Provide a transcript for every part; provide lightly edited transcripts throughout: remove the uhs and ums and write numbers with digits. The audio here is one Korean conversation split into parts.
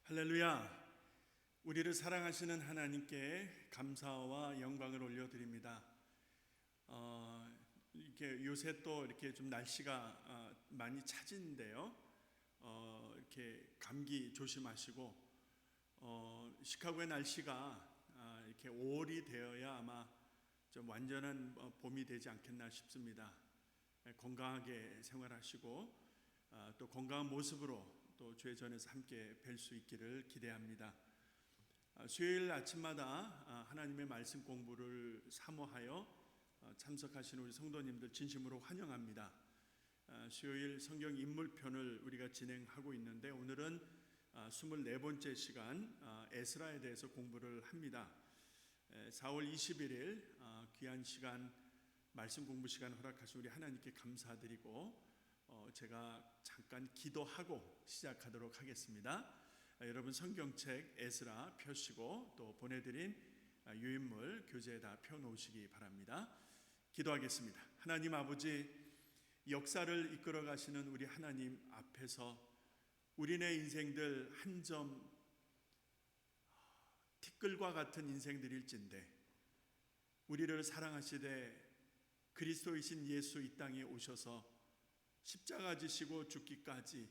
할렐루야. 우리를 사랑하시는 하나님께 감사와 영광을 올려드립니다. 이렇게 요새 또 이렇게 좀 날씨가 많이 차진데요. 이렇게 감기 조심하시고, 시카고의 날씨가 이렇게 5월이 되어야 아마 좀 완전한 봄이 되지 않겠나 싶습니다. 건강하게 생활하시고, 또 건강한 모습으로 또 주의 전에서 함께 뵐 수 있기를 기대합니다. 수요일 아침마다 하나님의 말씀 공부를 사모하여 참석하시는 우리 성도님들 진심으로 환영합니다. 수요일 성경 인물편을 우리가 진행하고 있는데 오늘은 24번째 시간 에스라에 대해서 공부를 합니다. 4월 21일 귀한 시간 말씀 공부 시간 허락하신 우리 하나님께 감사드리고 제가 잠깐 기도하고 시작하도록 하겠습니다. 여러분 성경책 에스라 펴시고 또 보내드린 유인물 교재에다 펴놓으시기 바랍니다. 기도하겠습니다. 하나님 아버지, 역사를 이끌어 가시는 우리 하나님 앞에서 우리네 인생들 한 점 티끌과 같은 인생들일진데 우리를 사랑하시되 그리스도이신 예수 이 땅에 오셔서 십자가 지시고 죽기까지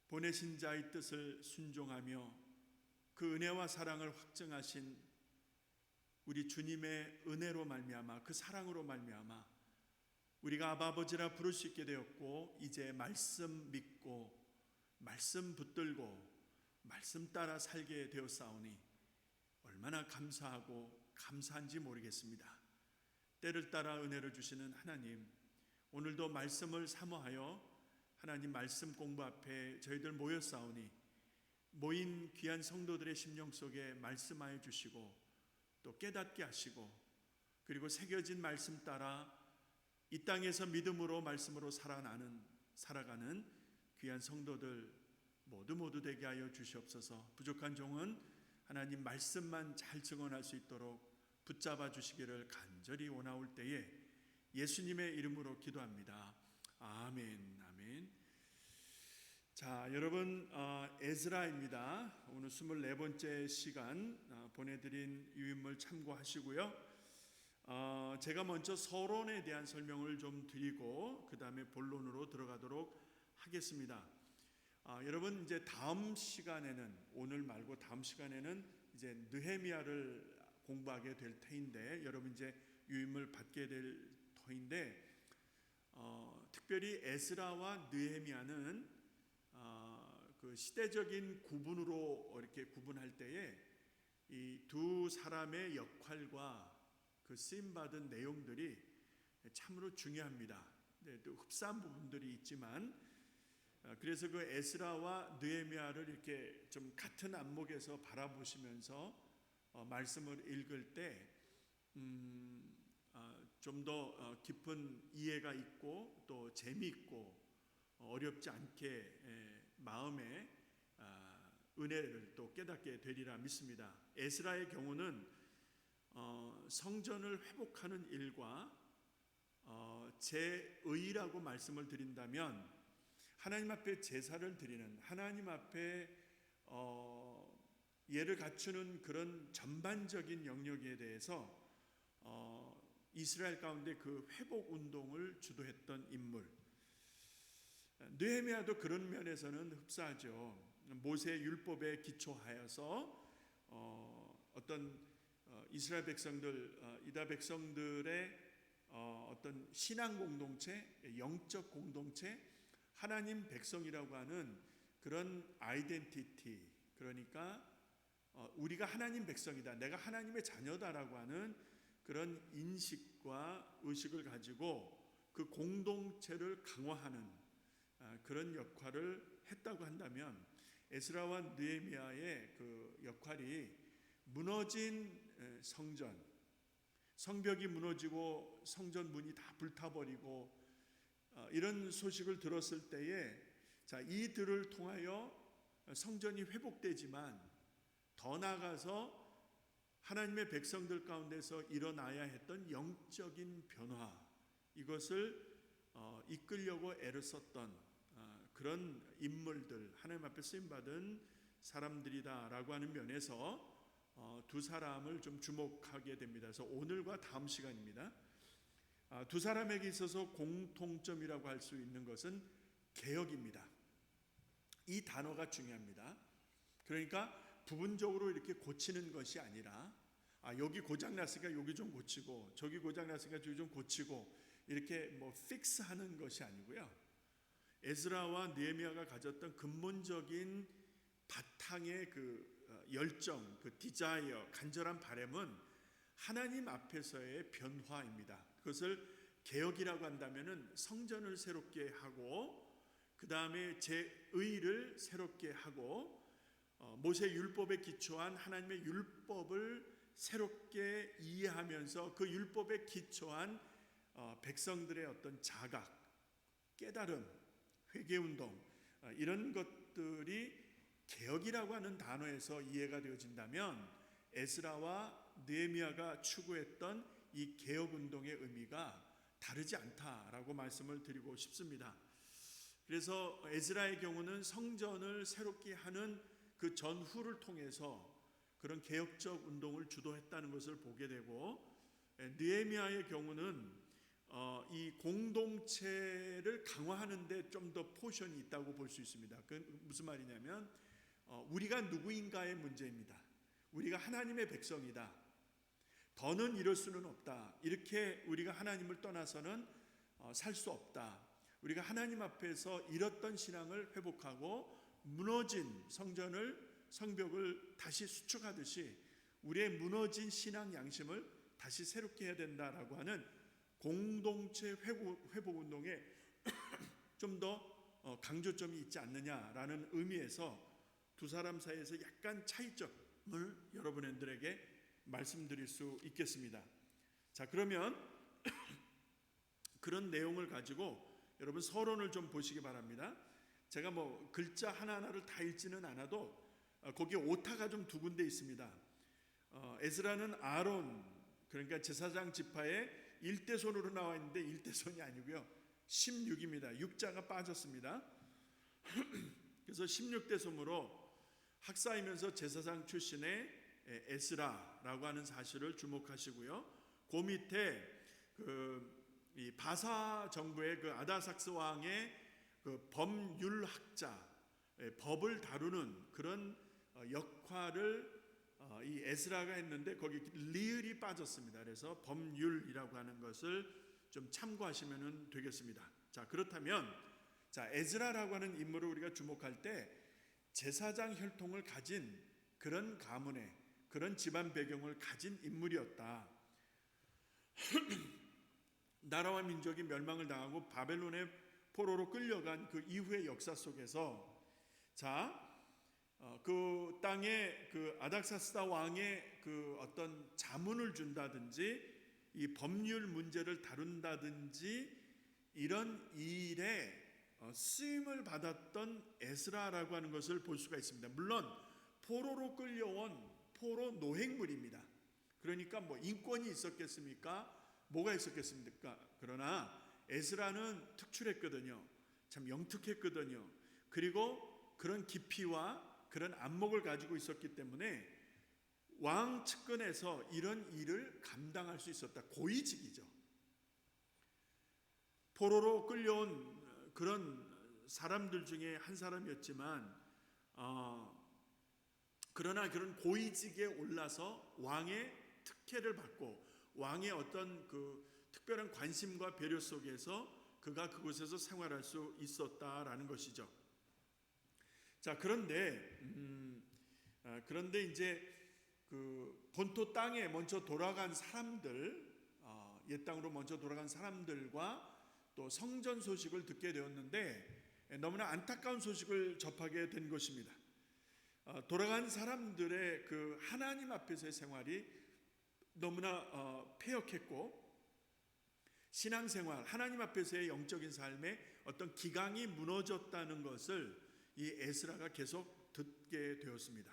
보내신 자의 뜻을 순종하며 그 은혜와 사랑을 확증하신 우리 주님의 은혜로 말미암아 그 사랑으로 말미암아 우리가 아버지라 부를 수 있게 되었고, 이제 말씀 믿고 말씀 붙들고 말씀 따라 살게 되었사오니 얼마나 감사하고 감사한지 모르겠습니다. 때를 따라 은혜를 주시는 하나님, 오늘도 말씀을 사모하여 하나님 말씀 공부 앞에 저희들 모였사오니 모인 귀한 성도들의 심령 속에 말씀하여 주시고 또 깨닫게 하시고, 그리고 새겨진 말씀 따라 이 땅에서 믿음으로 말씀으로 살아가는 귀한 성도들 모두 되게 하여 주시옵소서. 부족한 종은 하나님 말씀만 잘 증언할 수 있도록 붙잡아 주시기를 간절히 원하올 때에 예수님의 이름으로 기도합니다. 아멘. 아멘. 자, 여러분, 에스라입니다. 오늘 24번째 시간 보내드린 유인물 참고하시고요. 제가 먼저 서론에 대한 설명을 좀 드리고 그 다음에 본론으로 들어가도록 하겠습니다. 여러분, 이제 다음 시간에는, 오늘 말고 다음 시간에는 이제 느헤미야를 공부하게 될 터인데, 여러분 이제 유인물 받게 될 터인데, 특별히 에스라와 느헤미야는 그 시대적인 구분으로 이렇게 구분할 때에 이 두 사람의 역할과 그 쓰임받은 내용들이 참으로 중요합니다. 네, 또 흡사한 부분들이 있지만, 그래서 그 에스라와 느헤미야를 이렇게 좀 같은 안목에서 바라보시면서 말씀을 읽을 때 좀 더 깊은 이해가 있고 또 재미있고 어렵지 않게 마음의 은혜를 또 깨닫게 되리라 믿습니다. 에스라의 경우는 성전을 회복하는 일과 제의라고 말씀을 드린다면 하나님 앞에 제사를 드리는, 하나님 앞에 예를 갖추는 그런 전반적인 영역에 대해서 이스라엘 가운데 그 회복 운동을 주도했던 인물. 느헤미야도 그런 면에서는 흡사하죠. 모세 율법에 기초하여서 어떤 이스라엘 백성들, 유다 백성들의 어떤 신앙 공동체, 영적 공동체, 하나님 백성이라고 하는 그런 아이덴티티, 그러니까 우리가 하나님 백성이다, 내가 하나님의 자녀다라고 하는 그런 인식과 의식을 가지고 그 공동체를 강화하는 그런 역할을 했다고 한다면, 에스라와 느헤미야의 그 역할이 무너진 성전, 성벽이 무너지고 성전 문이 다 불타버리고 이런 소식을 들었을 때에, 자, 이들을 통하여 성전이 회복되지만 더 나아가서 하나님의 백성들 가운데서 일어나야 했던 영적인 변화, 이것을 이끌려고 애를 썼던 그런 인물들, 하나님 앞에 쓰임받은 사람들이다라고 하는 면에서 두 사람을 좀 주목하게 됩니다. 그래서 오늘과 다음 시간입니다. 두 사람에게 있어서 공통점이라고 할 수 있는 것은 개혁입니다. 이 단어가 중요합니다. 그러니까 부분적으로 이렇게 고치는 것이 아니라 여기 고장 났으니까 여기 좀 고치고 저기 고장 났으니까 저기 좀 고치고 이렇게 뭐 픽스하는 것이 아니고요. 에스라와 느헤미야가 가졌던 근본적인 바탕의 그 열정, 그 디자이어, 간절한 바람은 하나님 앞에서의 변화입니다. 그것을 개혁이라고 한다면은 성전을 새롭게 하고 그 다음에 제의를 새롭게 하고 모세 율법에 기초한 하나님의 율법을 새롭게 이해하면서 그 율법에 기초한 백성들의 어떤 자각, 깨달음, 회개운동 이런 것들이 개혁이라고 하는 단어에서 이해가 되어진다면 에스라와 느헤미야가 추구했던 이 개혁운동의 의미가 다르지 않다라고 말씀을 드리고 싶습니다. 그래서 에스라의 경우는 성전을 새롭게 하는 그 전후를 통해서 그런 개혁적 운동을 주도했다는 것을 보게 되고, 느헤미야의 경우는 이 공동체를 강화하는 데 좀 더 포션이 있다고 볼 수 있습니다. 그 무슨 말이냐면 우리가 누구인가의 문제입니다. 우리가 하나님의 백성이다. 더는 이럴 수는 없다. 이렇게 우리가 하나님을 떠나서는 살 수 없다. 우리가 하나님 앞에서 잃었던 신앙을 회복하고 무너진 성벽을 다시 수축하듯이 우리의 무너진 신앙 양심을 다시 새롭게 해야 된다라고 하는 공동체 회복 운동에 좀 더 강조점이 있지 않느냐라는 의미에서 두 사람 사이에서 약간 차이점을 여러분들에게 말씀드릴 수 있겠습니다. 자, 그러면 그런 내용을 가지고 여러분 서론을 좀 보시기 바랍니다. 제가 뭐 글자 하나하나를 다 읽지는 않아도 거기에 오타가 좀 두 군데 있습니다. 에스라는 아론, 그러니까 제사장 지파의 일대손으로 나와 있는데 일대손이 아니고요. 16입니다. 6자가 빠졌습니다. 그래서 16대손으로 학사이면서 제사장 출신의 에스라라고 하는 사실을 주목하시고요. 그 밑에 이 바사 정부의 그 아다삭스 왕의 그 법률학자, 법을 다루는 그런 역할을 이 에스라가 했는데 거기 리을이 빠졌습니다. 그래서 법률이라고 하는 것을 좀 참고하시면 되겠습니다. 자, 그렇다면 에스라라고 하는 인물을 우리가 주목할 때 제사장 혈통을 가진 그런 가문의 그런 집안 배경을 가진 인물이었다. 나라와 민족이 멸망을 당하고 바벨론의 포로로 끌려간 그 이후의 역사 속에서 그 땅에 그 아닥사스다 왕의 그 어떤 자문을 준다든지 이 법률 문제를 다룬다든지 이런 일에 쓰임을 받았던 에스라라고 하는 것을 볼 수가 있습니다. 물론 포로로 끌려온 포로 노획물입니다. 그러니까 뭐 인권이 있었겠습니까? 뭐가 있었겠습니까? 그러나 에스라는 특출했거든요. 참 영특했거든요. 그리고 그런 깊이와 그런 안목을 가지고 있었기 때문에 왕 측근에서 이런 일을 감당할 수 있었다. 고위직이죠. 포로로 끌려온 그런 사람들 중에 한 사람이었지만 그러나 그런 고위직에 올라서 왕의 특혜를 받고 왕의 어떤 그 특별한 관심과 배려 속에서 그가 그곳에서 생활할 수 있었다라는 것이죠. 자, 그런데 이제 그 본토 땅에 먼저 돌아간 사람들, 옛 땅으로 먼저 돌아간 사람들과 또 성전 소식을 듣게 되었는데 너무나 안타까운 소식을 접하게 된 것입니다. 돌아간 사람들의 그 하나님 앞에서의 생활이 너무나 폐역했고 신앙생활, 하나님 앞에서의 영적인 삶에 어떤 기강이 무너졌다는 것을 이 에스라가 계속 듣게 되었습니다.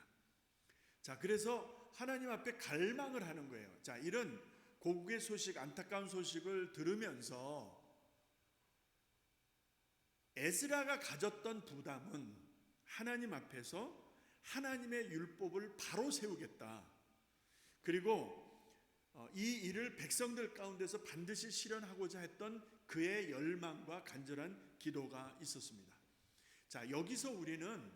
자, 그래서 하나님 앞에 갈망을 하는 거예요. 자, 이런 고국의 소식, 안타까운 소식을 들으면서 에스라가 가졌던 부담은 하나님 앞에서 하나님의 율법을 바로 세우겠다. 그리고 이 일을 백성들 가운데서 반드시 실현하고자 했던 그의 열망과 간절한 기도가 있었습니다. 자, 여기서 우리는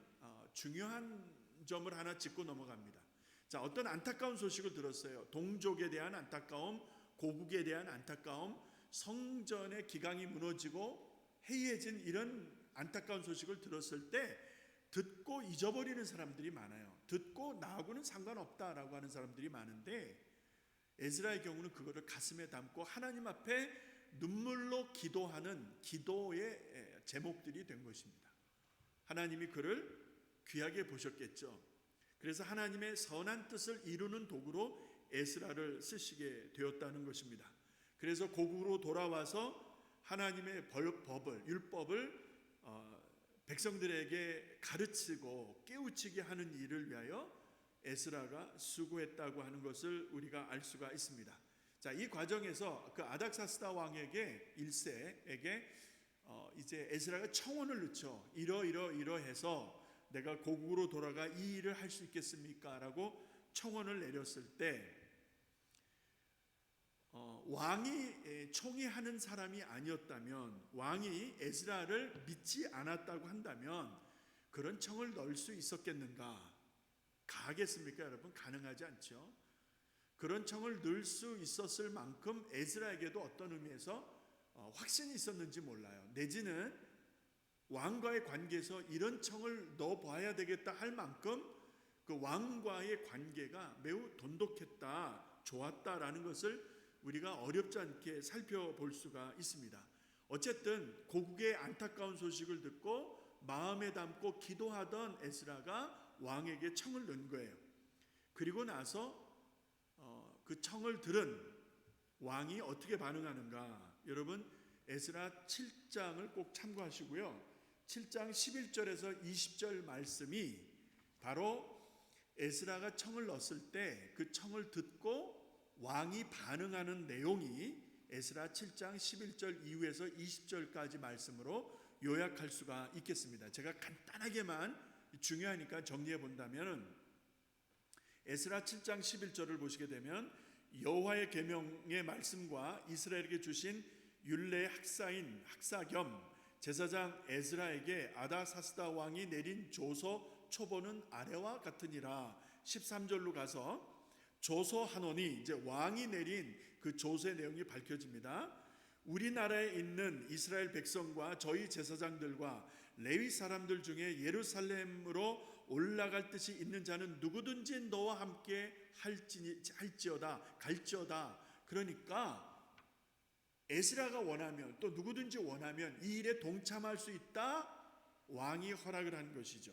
중요한 점을 하나 짚고 넘어갑니다. 자, 어떤 안타까운 소식을 들었어요. 동족에 대한 안타까움, 고국에 대한 안타까움, 성전의 기강이 무너지고 해이해진 이런 안타까운 소식을 들었을 때 듣고 잊어버리는 사람들이 많아요. 듣고 나하고는 상관없다라고 하는 사람들이 많은데, 에스라의 경우는 그거를 가슴에 담고 하나님 앞에 눈물로 기도하는 기도의 제목들이 된 것입니다. 하나님이 그를 귀하게 보셨겠죠. 그래서 하나님의 선한 뜻을 이루는 도구로 에스라를 쓰시게 되었다는 것입니다. 그래서 고국으로 돌아와서 하나님의 율법을 백성들에게 가르치고 깨우치게 하는 일을 위하여 에스라가 수고했다고 하는 것을 우리가 알 수가 있습니다. 자, 이 과정에서 그 아닥사스다 왕에게 1세에게 이제 에스라가 청원을 넣죠. 이러해서 내가 고국으로 돌아가 이 일을 할 수 있겠습니까? 라고 청원을 내렸을 때 왕이 총애하는 사람이 아니었다면, 왕이 에스라를 믿지 않았다고 한다면 그런 청을 넣을 수 있었겠는가? 가겠습니까, 여러분? 가능하지 않죠. 그런 청을 넣을 수 있었을 만큼 에스라에게도 어떤 의미에서 확신이 있었는지 몰라요. 내지는 왕과의 관계에서 이런 청을 넣어봐야 되겠다 할 만큼 그 왕과의 관계가 매우 돈독했다, 좋았다라는 것을 우리가 어렵지 않게 살펴볼 수가 있습니다. 어쨌든 고국의 안타까운 소식을 듣고 마음에 담고 기도하던 에스라가 왕에게 청을 넣은 거예요. 그리고 나서 그 청을 들은 왕이 어떻게 반응하는가? 여러분, 에스라 7장을 꼭 참고하시고요. 7장 11절에서 20절 말씀이 바로 에스라가 청을 넣었을 때 그 청을 듣고 왕이 반응하는 내용이 에스라 7장 11절 이후에서 20절까지 말씀으로 요약할 수가 있겠습니다. 제가 간단하게만 중요하니까 정리해 본다면, 에스라 7장 11절을 보시게 되면 여호와의 계명의 말씀과 이스라엘에게 주신 율례의 학사 겸 제사장 에스라에게 아닥사스다 왕이 내린 조서 초본은 아래와 같으니라. 13절로 가서 조서 한원이, 이제 왕이 내린 그 조서의 내용이 밝혀집니다. 우리나라에 있는 이스라엘 백성과 저희 제사장들과 레위 사람들 중에 예루살렘으로 올라갈 뜻이 있는 자는 누구든지 너와 함께 갈지어다. 그러니까 에스라가 원하면, 또 누구든지 원하면 이 일에 동참할 수 있다, 왕이 허락을 한 것이죠.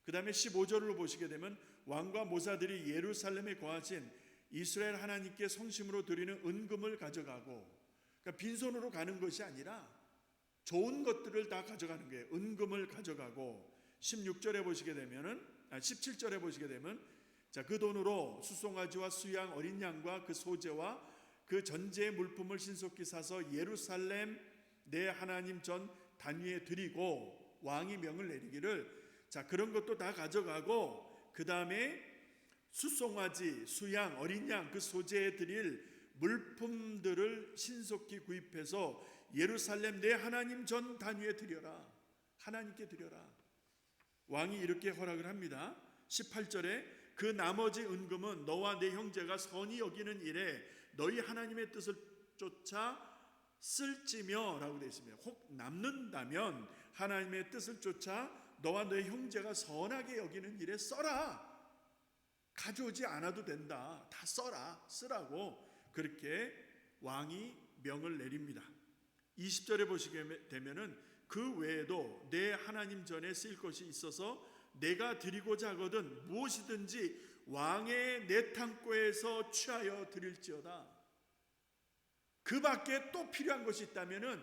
그 다음에 15절로 보시게 되면 왕과 모사들이 예루살렘에 거하신 이스라엘 하나님께 성심으로 드리는 은금을 가져가고, 그러니까 빈손으로 가는 것이 아니라 좋은 것들을 다 가져가는 거예요. 은금을 가져가고, 16절에 보시게 되면은 17절에 보시게 되면 자, 그 돈으로 수송아지와 수양 어린 양과 그 소재와 그 전제의 물품을 신속히 사서 예루살렘 내 하나님 전 단위에 드리고, 왕이 명을 내리기를 자, 그런 것도 다 가져가고, 그 다음에 수송아지, 수양, 어린 양 그 소재에 드릴 물품들을 신속히 구입해서 예루살렘 내 하나님 전 단위에 드려라. 하나님께 드려라. 왕이 이렇게 허락을 합니다. 18절에 그 나머지 은금은 너와 내 형제가 선히 여기는 일에 너희 하나님의 뜻을 쫓아 쓸지며 라고 되어 있습니다. 혹 남는다면 하나님의 뜻을 쫓아 너와 내 형제가 선하게 여기는 일에 써라. 가져오지 않아도 된다. 다 써라. 쓰라고 그렇게 왕이 명을 내립니다. 20절에 보시게 되면은 그 외에도 내 하나님 전에 쓰일 것이 있어서 내가 드리고자 하거든 무엇이든지 왕의 내 창고에서 취하여 드릴지어다. 그 밖에 또 필요한 것이 있다면은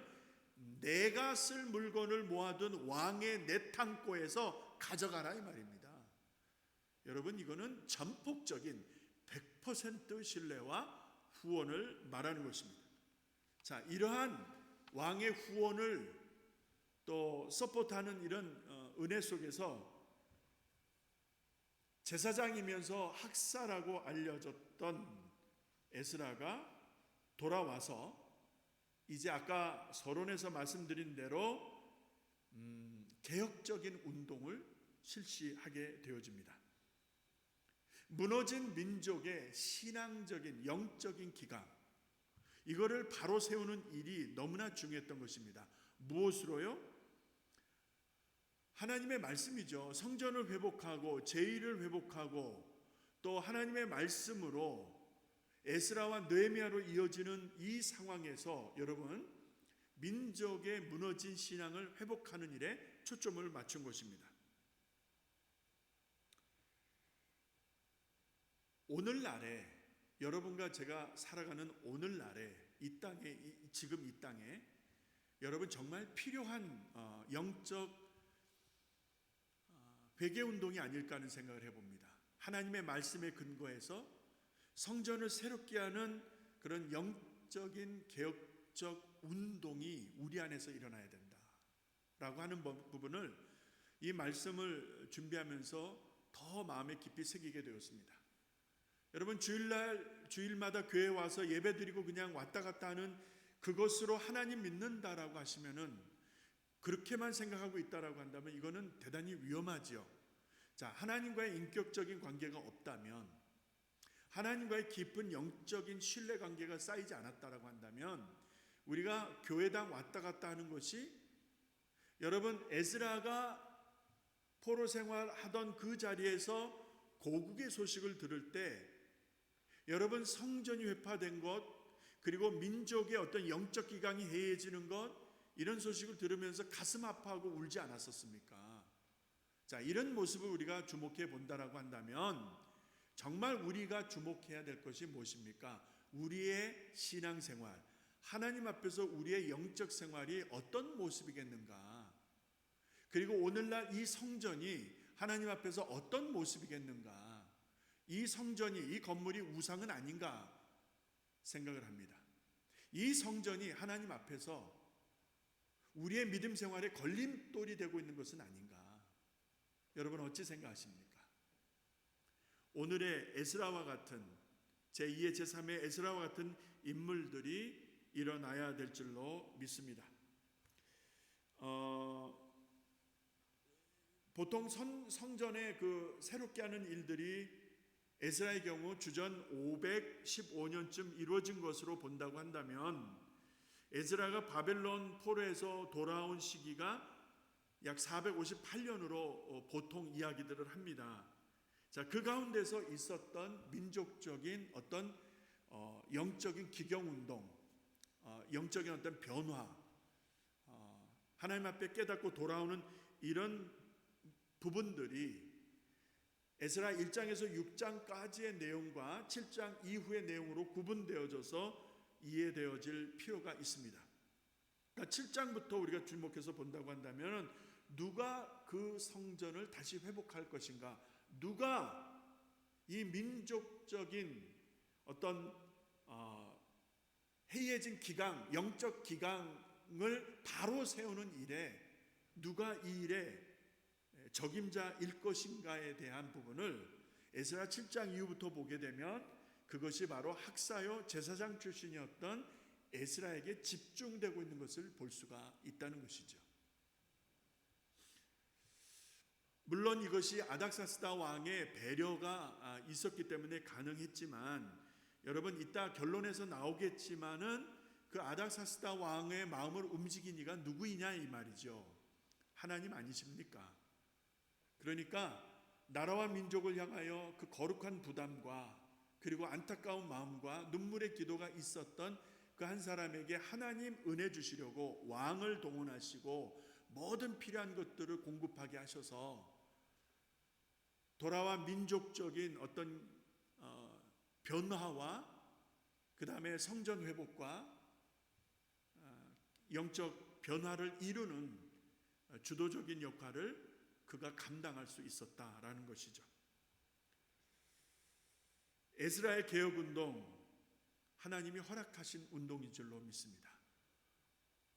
내가 쓸 물건을 모아둔 왕의 내 창고에서 가져가라 이 말입니다. 여러분, 이거는 전폭적인 100% 신뢰와 후원을 말하는 것입니다. 자, 이러한 왕의 후원을 또 서포트하는 이런 은혜 속에서 제사장이면서 학사라고 알려졌던 에스라가 돌아와서 이제 아까 서론에서 말씀드린 대로 개혁적인 운동을 실시하게 되어집니다. 무너진 민족의 신앙적인 영적인 기강, 이거를 바로 세우는 일이 너무나 중요했던 것입니다. 무엇으로요? 하나님의 말씀이죠. 성전을 회복하고 제의를 회복하고 또 하나님의 말씀으로 에스라와 느헤미야로 이어지는 이 상황에서 여러분, 민족의 무너진 신앙을 회복하는 일에 초점을 맞춘 것입니다. 오늘날에 여러분과 제가 살아가는 오늘날에 이 땅에, 지금 이 땅에 여러분 정말 필요한 영적 회개운동이 아닐까 하는 생각을 해봅니다. 하나님의 말씀에 근거해서 성전을 새롭게 하는 그런 영적인 개혁적 운동이 우리 안에서 일어나야 된다라고 하는 부분을 이 말씀을 준비하면서 더 마음에 깊이 새기게 되었습니다. 여러분, 주일마다 교회에 와서 예배드리고 그냥 왔다 갔다 하는 그것으로 하나님 믿는다라고 하시면은, 그렇게만 생각하고 있다라고 한다면 이거는 대단히 위험하지요. 자, 하나님과의 인격적인 관계가 없다면, 하나님과의 깊은 영적인 신뢰 관계가 쌓이지 않았다라고 한다면 우리가 교회당 왔다 갔다 하는 것이, 여러분, 에스라가 포로 생활하던 그 자리에서 고국의 소식을 들을 때 여러분, 성전이 회파된 것, 그리고 민족의 어떤 영적 기강이 해이해지는 것, 이런 소식을 들으면서 가슴 아파하고 울지 않았었습니까? 자, 이런 모습을 우리가 주목해 본다라고 한다면 정말 우리가 주목해야 될 것이 무엇입니까? 우리의 신앙생활, 하나님 앞에서 우리의 영적 생활이 어떤 모습이겠는가? 그리고 오늘날 이 성전이 하나님 앞에서 어떤 모습이겠는가? 이 성전이, 이 건물이 우상은 아닌가 생각을 합니다. 이 성전이 하나님 앞에서 우리의 믿음 생활에 걸림돌이 되고 있는 것은 아닌가? 여러분, 어찌 생각하십니까? 오늘의 에스라와 같은, 제2의 제3의 에스라와 같은 인물들이 일어나야 될 줄로 믿습니다. 보통 성전의 그 새롭게 하는 일들이 에스라의 경우 주전 515년쯤 이루어진 것으로 본다고 한다면, 에스라가 바벨론 포로에서 돌아온 시기가 약 458년으로 보통 이야기들을 합니다. 자, 그 가운데서 있었던 민족적인 어떤 영적인 기경운동, 영적인 어떤 변화, 하나님 앞에 깨닫고 돌아오는 이런 부분들이 에스라 1장에서 6장까지의 내용과 7장 이후의 내용으로 구분되어져서 이해되어질 필요가 있습니다. 그러니까 7장부터 우리가 주목해서 본다고 한다면, 누가 그 성전을 다시 회복할 것인가? 누가 이 민족적인 어떤 해이해진 기강, 영적 기강을 바로 세우는 일에 누가 이 일에 적임자일 것인가에 대한 부분을 에스라 7장 이후부터 보게 되면 그것이 바로 학사요 제사장 출신이었던 에스라에게 집중되고 있는 것을 볼 수가 있다는 것이죠. 물론 이것이 아닥사스다 왕의 배려가 있었기 때문에 가능했지만, 여러분, 이따 결론에서 나오겠지만은 그 아닥사스다 왕의 마음을 움직인 이가 누구이냐 이 말이죠. 하나님 아니십니까? 그러니까 나라와 민족을 향하여 그 거룩한 부담과 그리고 안타까운 마음과 눈물의 기도가 있었던 그 한 사람에게 하나님 은혜 주시려고 왕을 동원하시고 모든 필요한 것들을 공급하게 하셔서 돌아와 민족적인 어떤 변화와 그 다음에 성전 회복과 영적 변화를 이루는 주도적인 역할을 그가 감당할 수 있었다라는 것이죠. 에스라의 개혁운동, 하나님이 허락하신 운동인 줄로 믿습니다.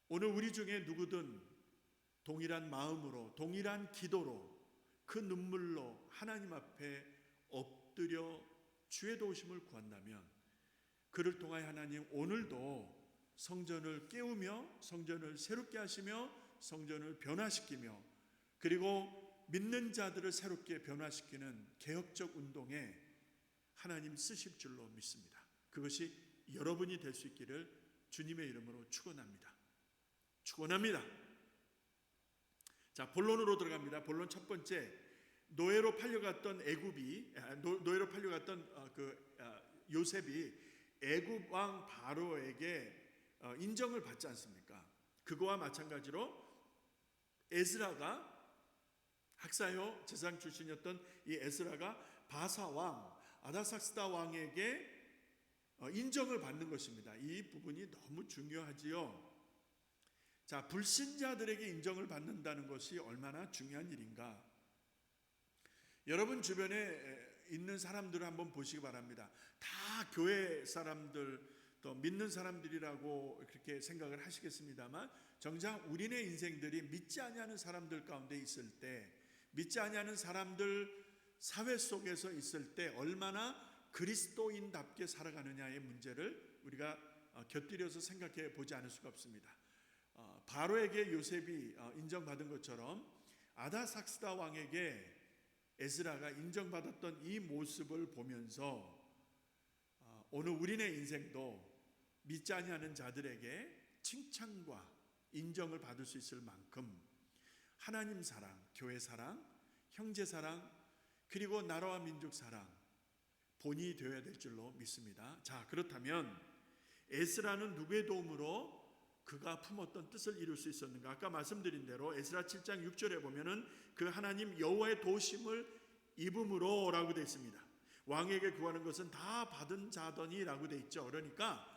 오늘 우리 중에 누구든 동일한 마음으로, 동일한 기도로, 그 눈물로 하나님 앞에 엎드려 주의 도우심을 구한다면 그를 통하여 하나님 오늘도 성전을 깨우며 성전을 새롭게 하시며 성전을 변화시키며 그리고 믿는 자들을 새롭게 변화시키는 개혁적 운동에 하나님 쓰실 줄로 믿습니다. 그것이 여러분이 될 수 있기를 주님의 이름으로 축원합니다. 축원합니다. 자, 본론으로 들어갑니다. 본론 첫 번째, 노예로 팔려갔던 노예로 팔려갔던 요셉이 애굽 왕 바로에게 인정을 받지 않습니까? 그거와 마찬가지로 에스라가 학사요 제사장 출신이었던 이 에스라가 바사 왕 아다삭스다 왕에게 인정을 받는 것입니다. 이 부분이 너무 중요하지요. 자, 불신자들에게 인정을 받는다는 것이 얼마나 중요한 일인가? 여러분 주변에 있는 사람들을 한번 보시기 바랍니다. 다 교회 사람들, 또 믿는 사람들이라고 그렇게 생각을 하시겠습니다만 정작 우리네 인생들이 믿지 아니하는 사람들 가운데 있을 때, 믿지 아니하는 사람들 사회 속에서 있을 때 얼마나 그리스도인답게 살아가느냐의 문제를 우리가 곁들여서 생각해 보지 않을 수가 없습니다. 바로에게 요셉이 인정받은 것처럼 아다삭스다 왕에게 에스라가 인정받았던 이 모습을 보면서 오늘 우리네 인생도 믿지 아니하는 자들에게 칭찬과 인정을 받을 수 있을 만큼 하나님 사랑, 교회 사랑, 형제 사랑, 그리고 나라와 민족 사랑 본이 되어야 될 줄로 믿습니다. 자, 그렇다면 에스라는 누구의 도움으로 그가 품었던 뜻을 이룰 수 있었는가? 아까 말씀드린 대로 에스라 7장 6절에 보면은 그 하나님 여호와의 도우심을 입음으로 라고 되어 있습니다. 왕에게 구하는 것은 다 받은 자더니 라고 되어 있죠. 그러니까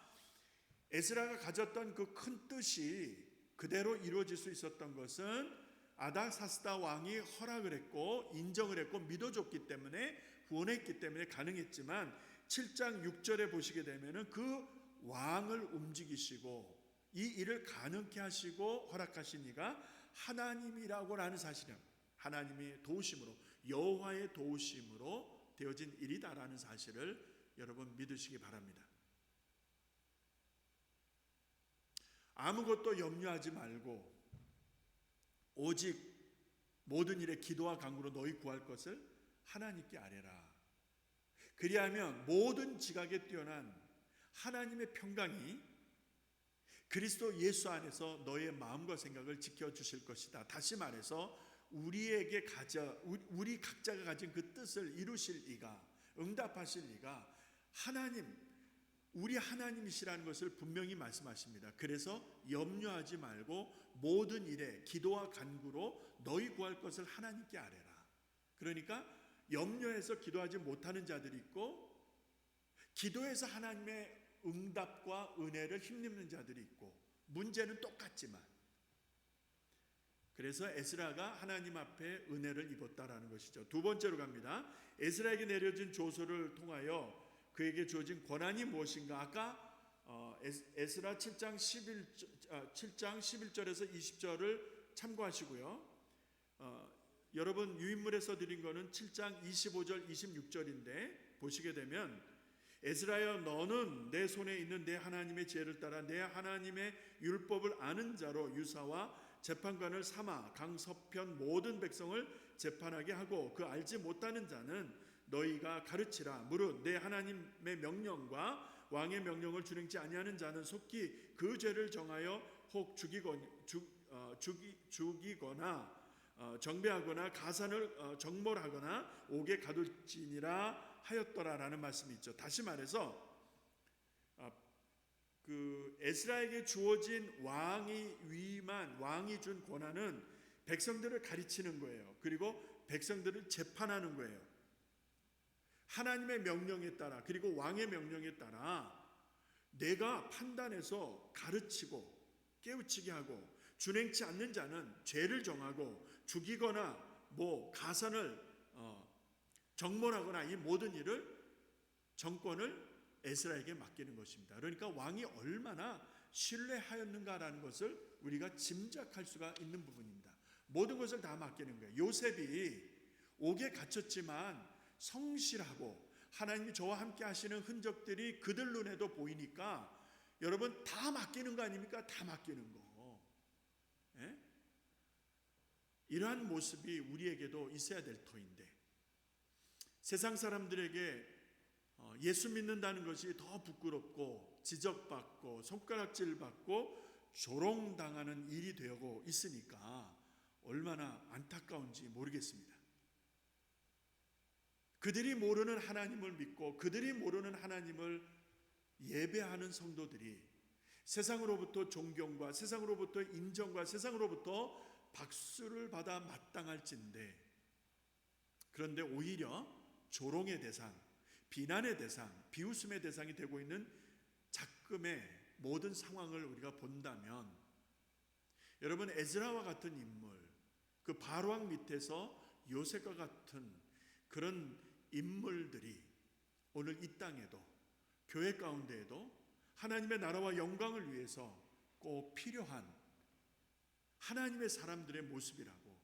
에스라가 가졌던 그 큰 뜻이 그대로 이루어질 수 있었던 것은 아다사스다 왕이 허락을 했고 인정을 했고 믿어줬기 때문에 구원했기 때문에 가능했지만 7장 6절에 보시게 되면은 그 왕을 움직이시고 이 일을 가능케 하시고 허락하신 이가 하나님이라고라는 사실은 하나님의 도우심으로 여호와의 도우심으로 되어진 일이다라는 사실을 여러분 믿으시기 바랍니다. 아무것도 염려하지 말고 오직 모든 일에 기도와 간구로 너희 구할 것을 하나님께 아뢰라. 그리하면 모든 지각에 뛰어난 하나님의 평강이 그리스도 예수 안에서 너의 마음과 생각을 지켜주실 것이다. 다시 말해서 우리 각자가 가진 그 뜻을 이루실 이가, 응답하실 이가 우리 하나님이시라는 것을 분명히 말씀하십니다. 그래서 염려하지 말고 모든 일에 기도와 간구로 너희 구할 것을 하나님께 아뢰라. 그러니까 염려해서 기도하지 못하는 자들이 있고 기도해서 하나님의 응답과 은혜를 힘입는 자들이 있고 문제는 똑같지만 그래서 에스라가 하나님 앞에 은혜를 입었다라는 것이죠. 두 번째로 갑니다. 에스라에게 내려진 조서를 통하여 그에게 주어진 권한이 무엇인가? 아까 에스라 7장 11절에서 20절을 참고하시고요. 여러분 유인물에서 드린 거는 7장 25절 26절인데 보시게 되면 에스라여 너는 내 손에 있는 내 하나님의 지혜를 따라 내 하나님의 율법을 아는 자로 유사와 재판관을 삼아 강서편 모든 백성을 재판하게 하고 그 알지 못하는 자는 너희가 가르치라. 무릇 내 하나님의 명령과 왕의 명령을 준행치 아니하는 자는 속히 그 죄를 정하여 혹 죽이거나 정배하거나 가산을 정몰하거나 옥에 가둘지니라 하였더라라는 말씀이 있죠. 다시 말해서 그 에스라에게 주어진 왕이 준 권한은 백성들을 가르치는 거예요. 그리고 백성들을 재판하는 거예요. 하나님의 명령에 따라 그리고 왕의 명령에 따라 내가 판단해서 가르치고 깨우치게 하고 준행치 않는 자는 죄를 정하고 죽이거나 가산을 정몰하거나 이 모든 일을 정권을 에스라에게 맡기는 것입니다. 그러니까 왕이 얼마나 신뢰하였는가라는 것을 우리가 짐작할 수가 있는 부분입니다. 모든 것을 다 맡기는 거예요. 요셉이 옥에 갇혔지만 성실하고 하나님이 저와 함께 하시는 흔적들이 그들 눈에도 보이니까 여러분 다 맡기는 거 아닙니까? 다 맡기는 거. 예? 이러한 모습이 우리에게도 있어야 될 터인데 세상 사람들에게 예수 믿는다는 것이 더 부끄럽고 지적받고 손가락질 받고 조롱당하는 일이 되고 있으니까 얼마나 안타까운지 모르겠습니다. 그들이 모르는 하나님을 믿고 그들이 모르는 하나님을 예배하는 성도들이 세상으로부터 존경과 세상으로부터 인정과 세상으로부터 박수를 받아 마땅할진데 그런데 오히려 조롱의 대상, 비난의 대상, 비웃음의 대상이 되고 있는 작금의 모든 상황을 우리가 본다면 여러분 에스라와 같은 인물, 그 바로왕 밑에서 요셉과 같은 그런 인물들이 오늘 이 땅에도 교회 가운데에도 하나님의 나라와 영광을 위해서 꼭 필요한 하나님의 사람들의 모습이라고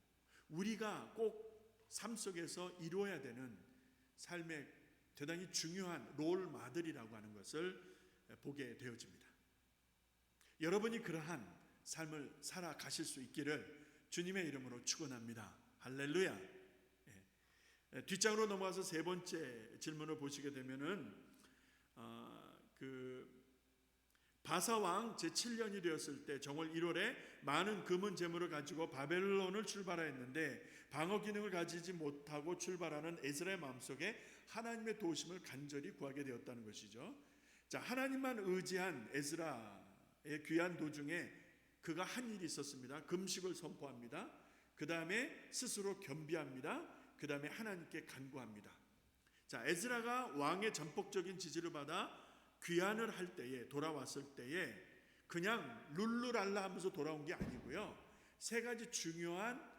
우리가 꼭 삶 속에서 이루어야 되는 삶의 대단히 중요한 롤마들이라고 하는 것을 보게 되어집니다. 여러분이 그러한 삶을 살아가실 수 있기를 주님의 이름으로 축원합니다. 할렐루야. 뒷장으로 넘어가서 세 번째 질문을 보시게 되면은 바사왕 제7년이 되었을 때 정월 1월에 많은 금은 재물을 가지고 바벨론을 출발하였는데 방어 기능을 가지지 못하고 출발하는 에스라의 마음속에 하나님의 도우심을 간절히 구하게 되었다는 것이죠. 자, 하나님만 의지한 에스라의 귀한 도중에 그가 한 일이 있었습니다. 금식을 선포합니다. 그 다음에 스스로 겸비합니다. 그 다음에 하나님께 간구합니다. 자, 에스라가 왕의 전폭적인 지지를 받아 귀환을 할 때에 돌아왔을 때에 그냥 룰루랄라 하면서 돌아온 게 아니고요. 세 가지 중요한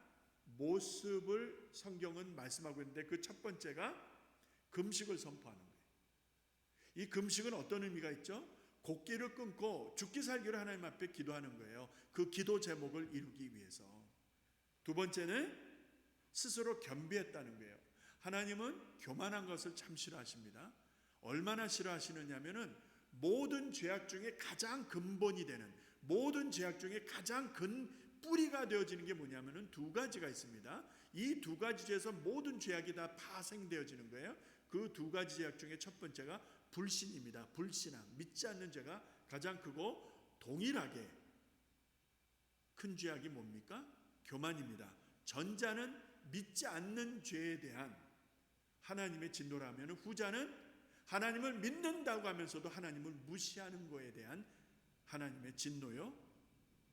모습을 성경은 말씀하고 있는데 그 첫 번째가 금식을 선포하는 거예요. 이 금식은 어떤 의미가 있죠? 곡기를 끊고 죽기 살기를 하나님 앞에 기도하는 거예요. 그 기도 제목을 이루기 위해서. 두 번째는 스스로 겸비했다는 거예요. 하나님은 교만한 것을 참 싫어하십니다. 얼마나 싫어하시느냐면은 모든 죄악 중에 가장 근본이 되는 모든 죄악 중에 가장 뿌리가 되어지는 게 뭐냐면은 두 가지가 있습니다. 이 두 가지 죄에서 모든 죄악이 다 파생되어지는 거예요. 그 두 가지 죄악 중에 첫 번째가 불신입니다. 불신앙, 믿지 않는 죄가 가장 크고 동일하게 큰 죄악이 뭡니까? 교만입니다. 전자는 믿지 않는 죄에 대한 하나님의 진노라면 후자는 하나님을 믿는다고 하면서도 하나님을 무시하는 것에 대한 하나님의 진노요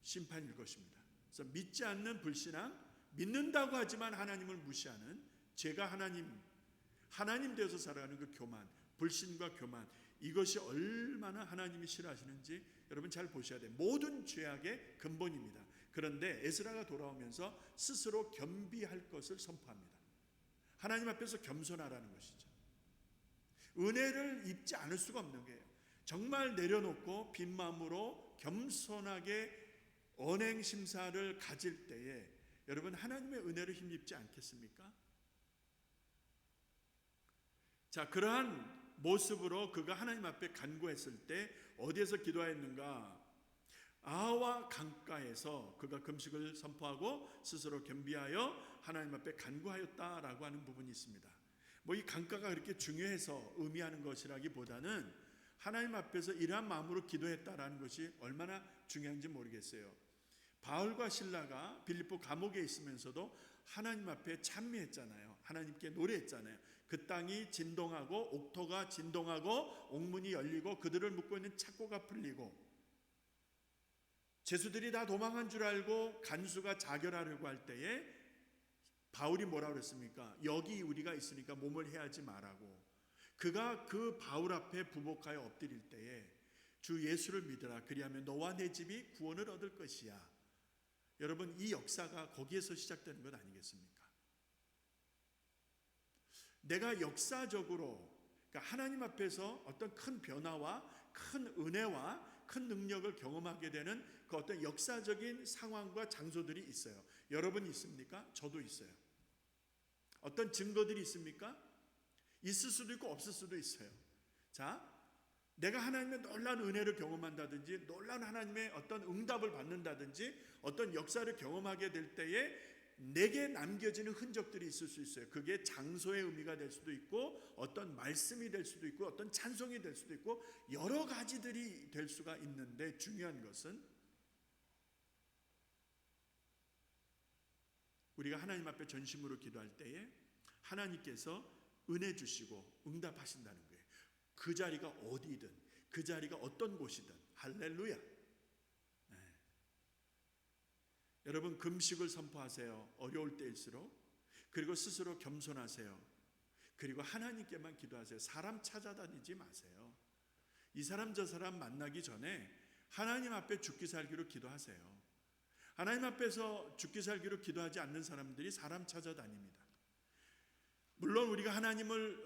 심판일 것입니다. 그래서 믿지 않는 불신앙, 믿는다고 하지만 하나님을 무시하는 죄가 하나님 되어서 살아가는 그 교만, 불신과 교만, 이것이 얼마나 하나님이 싫어하시는지 여러분 잘 보셔야 돼요. 모든 죄악의 근본입니다. 그런데 에스라가 돌아오면서 스스로 겸비할 것을 선포합니다. 하나님 앞에서 겸손하라는 것이죠. 은혜를 입지 않을 수가 없는 거예요. 정말 내려놓고 빈 마음으로 겸손하게 언행 심사를 가질 때에 여러분 하나님의 은혜를 힘입지 않겠습니까? 자, 그러한 모습으로 그가 하나님 앞에 간구했을 때 어디에서 기도하였는가? 아하와 강가에서 그가 금식을 선포하고 스스로 겸비하여 하나님 앞에 간구하였다라고 하는 부분이 있습니다. 이 강가가 그렇게 중요해서 의미하는 것이라기보다는 하나님 앞에서 이러한 마음으로 기도했다라는 것이 얼마나 중요한지 모르겠어요. 바울과 실라가 빌립보 감옥에 있으면서도 하나님 앞에 찬미했잖아요. 하나님께 노래했잖아요. 그 땅이 진동하고 옥토가 진동하고 옥문이 열리고 그들을 묶고 있는 착고가 풀리고 죄수들이 다 도망한 줄 알고 간수가 자결하려고 할 때에 바울이 뭐라고 그랬습니까? 여기 우리가 있으니까 몸을 해하지 말라고. 그가 그 바울 앞에 부복하여 엎드릴 때에 주 예수를 믿으라. 그리하면 너와 내 집이 구원을 얻을 것이야. 여러분 이 역사가 거기에서 시작되는 것 아니겠습니까? 내가 역사적으로 그러니까 하나님 앞에서 어떤 큰 변화와 큰 은혜와 큰 능력을 경험하게 되는 그 어떤 역사적인 상황과 장소들이 있어요. 여러분이 있습니까? 저도 있어요. 어떤 증거들이 있습니까? 있을 수도 있고 없을 수도 있어요. 자, 내가 하나님의 놀라운 은혜를 경험한다든지 놀라운 하나님의 어떤 응답을 받는다든지 어떤 역사를 경험하게 될 때에 내게 남겨지는 흔적들이 있을 수 있어요. 그게 장소의 의미가 될 수도 있고 어떤 말씀이 될 수도 있고 어떤 찬송이 될 수도 있고 여러 가지들이 될 수가 있는데, 중요한 것은 우리가 하나님 앞에 전심으로 기도할 때에 하나님께서 은혜 주시고 응답하신다는 거예요. 그 자리가 어디든, 그 자리가 어떤 곳이든. 할렐루야. 네. 여러분, 금식을 선포하세요. 어려울 때일수록. 그리고 스스로 겸손하세요. 그리고 하나님께만 기도하세요. 사람 찾아다니지 마세요. 이 사람 저 사람 만나기 전에 하나님 앞에 죽기 살기로 기도하세요. 하나님 앞에서 죽기 살기로 기도하지 않는 사람들이 사람 찾아다닙니다. 물론 우리가 하나님을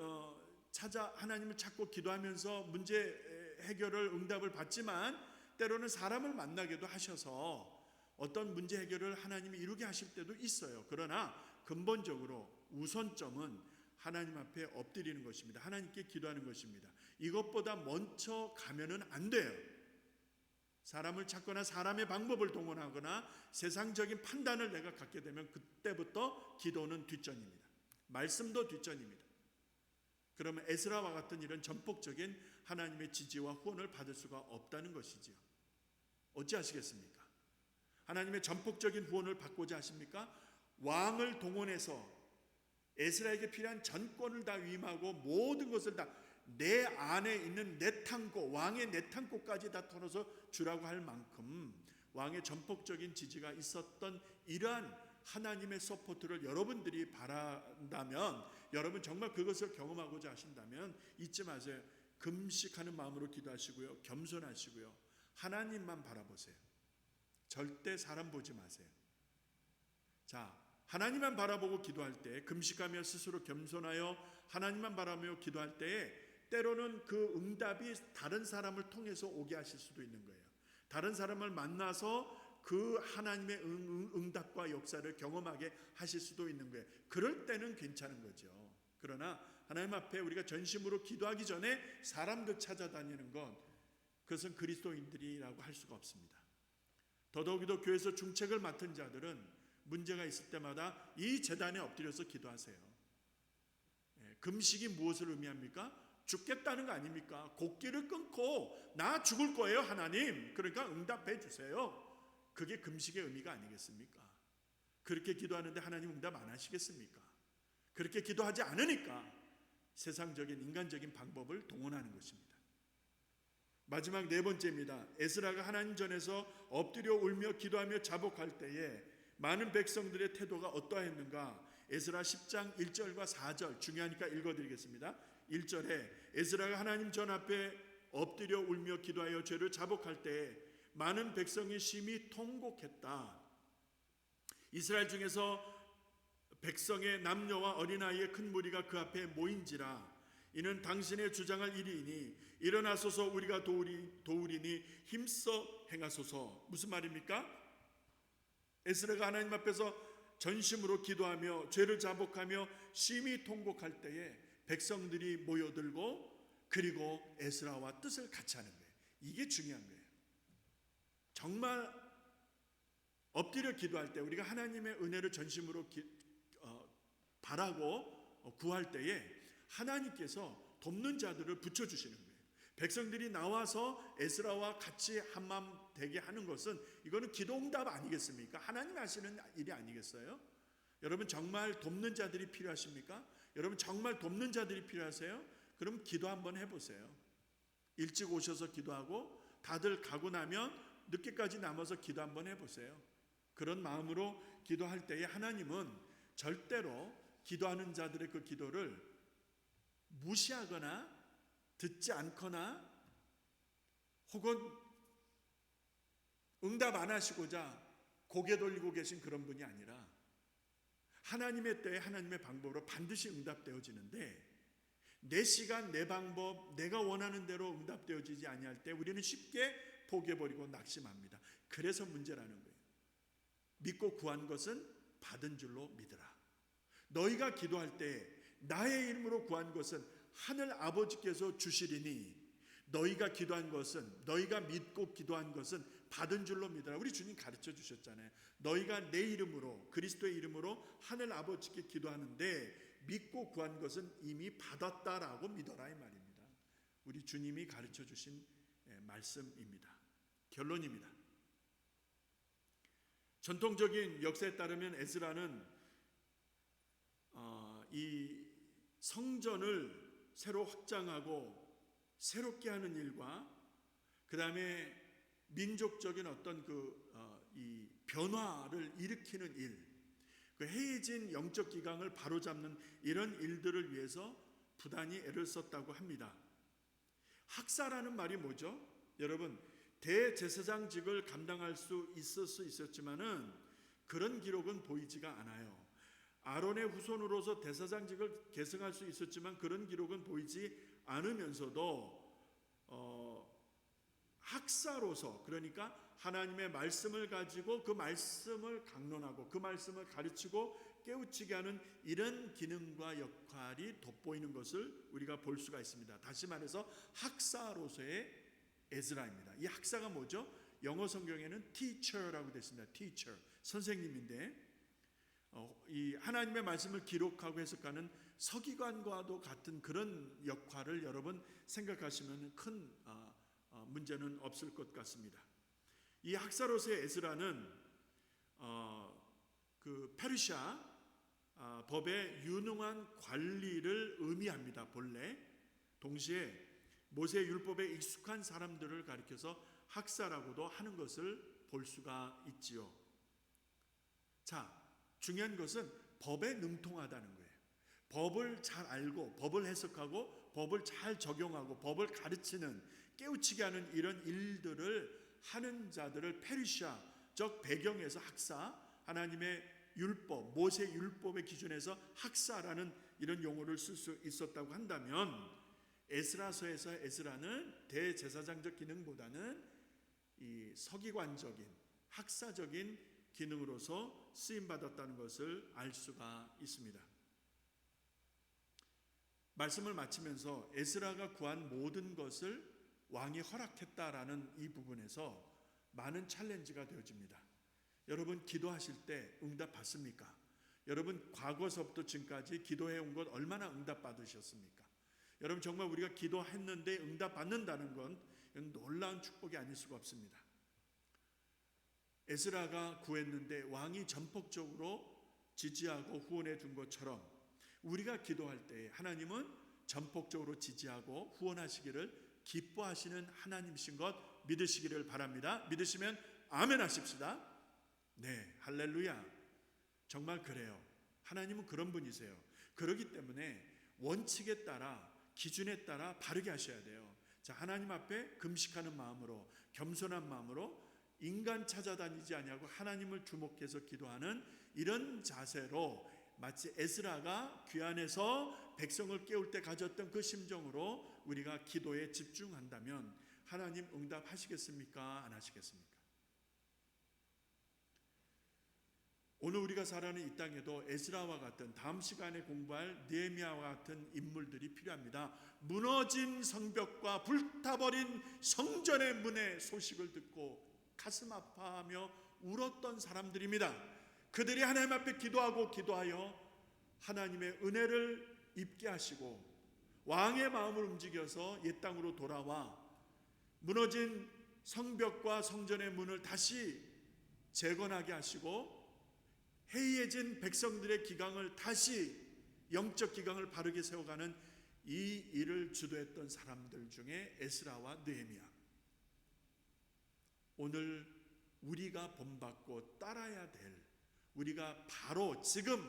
찾고 기도하면서 문제 해결을 응답을 받지만 때로는 사람을 만나게도 하셔서 어떤 문제 해결을 하나님이 이루게 하실 때도 있어요. 그러나 근본적으로 우선점은 하나님 앞에 엎드리는 것입니다. 하나님께 기도하는 것입니다. 이것보다 먼저 가면은 안 돼요. 사람을 찾거나 사람의 방법을 동원하거나 세상적인 판단을 내가 갖게 되면 그때부터 기도는 뒷전입니다. 말씀도 뒷전입니다. 그러면 에스라와 같은 이런 전폭적인 하나님의 지지와 후원을 받을 수가 없다는 것이지요. 어찌하시겠습니까? 하나님의 전폭적인 후원을 받고자 하십니까? 왕을 동원해서 에스라에게 필요한 전권을 다 위임하고 모든 것을 다 내 안에 있는 내탕고, 왕의 내탕고까지 다 털어서 주라고 할 만큼 왕의 전폭적인 지지가 있었던 이러한 하나님의 서포트를 여러분들이 바란다면, 여러분 정말 그것을 경험하고자 하신다면 잊지 마세요. 금식하는 마음으로 기도하시고요, 겸손하시고요, 하나님만 바라보세요. 절대 사람 보지 마세요. 자, 하나님만 바라보고 기도할 때, 금식하며 스스로 겸손하여 하나님만 바라보며 기도할 때에 때로는 그 응답이 다른 사람을 통해서 오게 하실 수도 있는 거예요. 다른 사람을 만나서 그 하나님의 응답과 역사를 경험하게 하실 수도 있는 거예요. 그럴 때는 괜찮은 거죠. 그러나 하나님 앞에 우리가 전심으로 기도하기 전에 사람들 찾아다니는 건, 그것은 그리스도인들이라고 할 수가 없습니다. 더더욱이도 교회에서 중책을 맡은 자들은 문제가 있을 때마다 이 제단에 엎드려서 기도하세요. 금식이 무엇을 의미합니까? 죽겠다는 거 아닙니까? 곡기를 끊고 나 죽을 거예요 하나님, 그러니까 응답해 주세요. 그게 금식의 의미가 아니겠습니까? 그렇게 기도하는데 하나님 응답 안 하시겠습니까? 그렇게 기도하지 않으니까 세상적인 인간적인 방법을 동원하는 것입니다. 마지막 네 번째입니다. 에스라가 하나님 전에서 엎드려 울며 기도하며 자복할 때에 많은 백성들의 태도가 어떠했는가? 에스라 10장 1절과 4절 중요하니까 읽어드리겠습니다. 1절에 에스라가 하나님 전 앞에 엎드려 울며 기도하여 죄를 자복할 때에 많은 백성이 심히 통곡했다. 이스라엘 중에서 백성의 남녀와 어린아이의 큰 무리가 그 앞에 모인지라. 이는 당신의 주장할 일이니 일어나소서 우리가 도우리니 힘써 행하소서. 무슨 말입니까? 에스라가 하나님 앞에서 전심으로 기도하며 죄를 자복하며 심히 통곡할 때에 백성들이 모여들고 그리고 에스라와 뜻을 같이 하는 거예요. 이게 중요한 거예요. 정말 엎드려 기도할 때, 우리가 하나님의 은혜를 전심으로 바라고 구할 때에 하나님께서 돕는 자들을 붙여주시는 거예요. 백성들이 나와서 에스라와 같이 한마음 되게 하는 것은, 이거는 기도응답 아니겠습니까? 하나님이 하시는 일이 아니겠어요? 여러분 정말 돕는 자들이 필요하십니까? 여러분 정말 돕는 자들이 필요하세요? 그럼 기도 한번 해보세요. 일찍 오셔서 기도하고 다들 가고 나면 늦게까지 남아서 기도 한번 해보세요. 그런 마음으로 기도할 때에 하나님은 절대로 기도하는 자들의 그 기도를 무시하거나 듣지 않거나 혹은 응답 안 하시고자 고개 돌리고 계신 그런 분이 아니라 하나님의 때에 하나님의 방법으로 반드시 응답되어지는데, 내 시간 내 방법 내가 원하는 대로 응답되어지지 아니할 때 우리는 쉽게 포기해버리고 낙심합니다. 그래서 문제라는 거예요. 믿고 구한 것은 받은 줄로 믿으라. 너희가 기도할 때 나의 이름으로 구한 것은 하늘 아버지께서 주시리니 너희가 기도한 것은, 너희가 믿고 기도한 것은 받은 줄로 믿어라. 우리 주님 가르쳐 주셨잖아요. 너희가 내 이름으로, 그리스도의 이름으로 하늘 아버지께 기도하는데 믿고 구한 것은 이미 받았다라고 믿어라, 이 말입니다. 우리 주님이 가르쳐 주신 말씀입니다. 결론입니다. 전통적인 역사에 따르면 에스라는 이 성전을 새로 확장하고 새롭게 하는 일과 그 다음에 민족적인 어떤 이 변화를 일으키는 일, 그 해이진 영적 기강을 바로잡는 이런 일들을 위해서 부단히 애를 썼다고 합니다. 학사라는 말이 뭐죠? 여러분, 대제사장직을 감당할 수 있었지만은 그런 기록은 보이지가 않아요. 아론의 후손으로서 대제사장직을 계승할 수 있었지만 그런 기록은 보이지 않으면서도 학사로서, 그러니까 하나님의 말씀을 가지고 그 말씀을 강론하고 그 말씀을 가르치고 깨우치게 하는 이런 기능과 역할이 돋보이는 것을 우리가 볼 수가 있습니다. 다시 말해서 학사로서의 에스라입니다. 이 학사가 뭐죠? 영어 성경에는 teacher라고 되어 있습니다. teacher, 선생님인데 이 하나님의 말씀을 기록하고 해석하는 서기관과도 같은 그런 역할을 여러분 생각하시면 큰 문제는 없을 것 같습니다. 이 학사로서의 에스라는 그 페르시아 법의 유능한 관리를 의미합니다. 본래 동시에 모세 율법에 익숙한 사람들을 가리켜서 학사라고도 하는 것을 볼 수가 있지요. 자, 중요한 것은 법에 능통하다는 거예요. 법을 잘 알고 법을 해석하고 법을 잘 적용하고 법을 가르치는, 깨우치게 하는 이런 일들을 하는 자들을 페르시아적 배경에서 학사, 하나님의 율법, 모세 율법의 기준에서 학사라는 이런 용어를 쓸 수 있었다고 한다면 에스라서에서 에스라는 대제사장적 기능보다는 이 서기관적인 학사적인 기능으로서 쓰임받았다는 것을 알 수가 있습니다. 말씀을 마치면서 에스라가 구한 모든 것을 왕이 허락했다라는 이 부분에서 많은 챌린지가 되어집니다. 여러분, 기도하실 때 응답 받습니까? 여러분, 과거서부터 지금까지 기도해 온 것 얼마나 응답 받으셨습니까? 여러분, 정말 우리가 기도했는데 응답 받는다는 건 놀라운 축복이 아닐 수가 없습니다. 에스라가 구했는데 왕이 전폭적으로 지지하고 후원해 준 것처럼 우리가 기도할 때 하나님은 전폭적으로 지지하고 후원하시기를 기뻐하시는 하나님이신 것 믿으시기를 바랍니다. 믿으시면 아멘 하십시다. 네, 할렐루야. 정말 그래요. 하나님은 그런 분이세요. 그렇기 때문에 원칙에 따라, 기준에 따라 바르게 하셔야 돼요. 자, 하나님 앞에 금식하는 마음으로, 겸손한 마음으로 인간 찾아다니지 아니하고 하나님을 주목해서 기도하는 이런 자세로, 마치 에스라가 귀환해서 백성을 깨울 때 가졌던 그 심정으로 우리가 기도에 집중한다면 하나님 응답하시겠습니까? 안 하시겠습니까? 오늘 우리가 살아가는 이 땅에도 에스라와 같은, 다음 시간에 공부할 느헤미야와 같은 인물들이 필요합니다. 무너진 성벽과 불타버린 성전의 문의 소식을 듣고 가슴 아파하며 울었던 사람들입니다. 그들이 하나님 앞에 기도하여 하나님의 은혜를 입게 하시고 왕의 마음을 움직여서 옛 땅으로 돌아와 무너진 성벽과 성전의 문을 다시 재건하게 하시고 해이해진 백성들의 기강을 다시, 영적 기강을 바르게 세워가는 이 일을 주도했던 사람들 중에 에스라와 느헤미야. 오늘 우리가 본받고 따라야 될, 우리가 바로 지금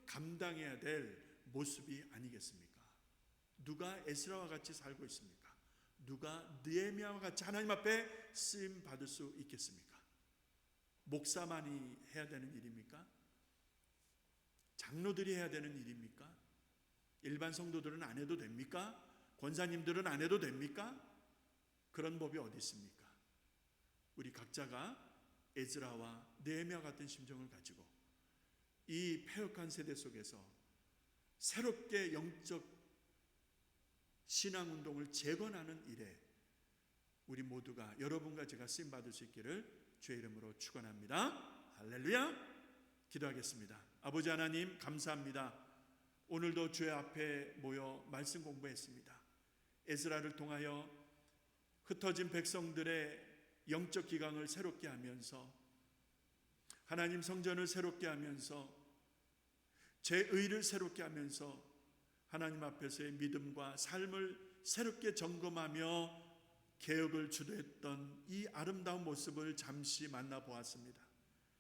감당해야 될 모습이 아니겠습니까? 누가 에스라와 같이 살고 있습니까? 누가 느헤미야와 같이 하나님 앞에 쓰임 받을 수 있겠습니까? 목사만이 해야 되는 일입니까? 장로들이 해야 되는 일입니까? 일반 성도들은 안 해도 됩니까? 권사님들은 안 해도 됩니까? 그런 법이 어디 있습니까? 우리 각자가 에스라와 느헤미야 같은 심정을 가지고 이 패역한 세대 속에서 새롭게 영적 신앙운동을 재건하는 일에 우리 모두가, 여러분과 제가 쓰임받을 수 있기를 주의 이름으로 축원합니다. 할렐루야. 기도하겠습니다. 아버지 하나님 감사합니다. 오늘도 주의 앞에 모여 말씀 공부했습니다. 에스라를 통하여 흩어진 백성들의 영적 기강을 새롭게 하면서, 하나님 성전을 새롭게 하면서, 제 의를 새롭게 하면서 하나님 앞에서의 믿음과 삶을 새롭게 점검하며 개혁을 주도했던 이 아름다운 모습을 잠시 만나보았습니다.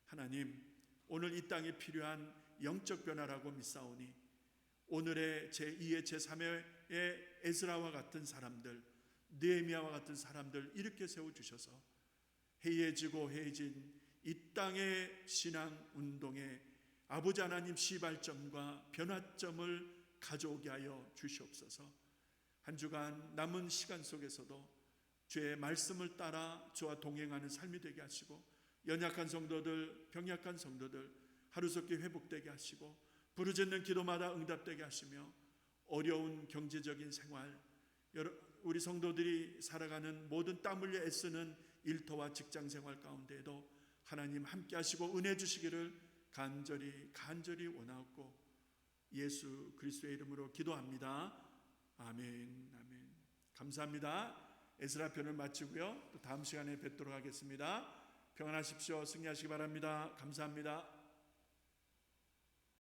하나님, 오늘 이 땅에 필요한 영적 변화라고 믿사오니 오늘의 제2의 제3의 에스라와 같은 사람들, 느헤미야와 같은 사람들 이렇게 세워주셔서 해이해지고 해이해진 이 땅의 신앙운동에 아버지 하나님 시발점과 변화점을 가져오게 하여 주시옵소서. 한 주간 남은 시간 속에서도 주의 말씀을 따라 주와 동행하는 삶이 되게 하시고, 연약한 성도들, 병약한 성도들 하루속히 회복되게 하시고, 부르짖는 기도마다 응답되게 하시며, 어려운 경제적인 생활, 우리 성도들이 살아가는 모든 땀 흘려 애쓰는 일터와 직장 생활 가운데에도 하나님 함께 하시고 은혜 주시기를 간절히 원하옵고 예수 그리스도의 이름으로 기도합니다. 아멘. 아멘. 감사합니다. 에스라 편을 마치고요, 또 다음 시간에 뵙도록 하겠습니다. 평안하십시오. 승리하시기 바랍니다. 감사합니다.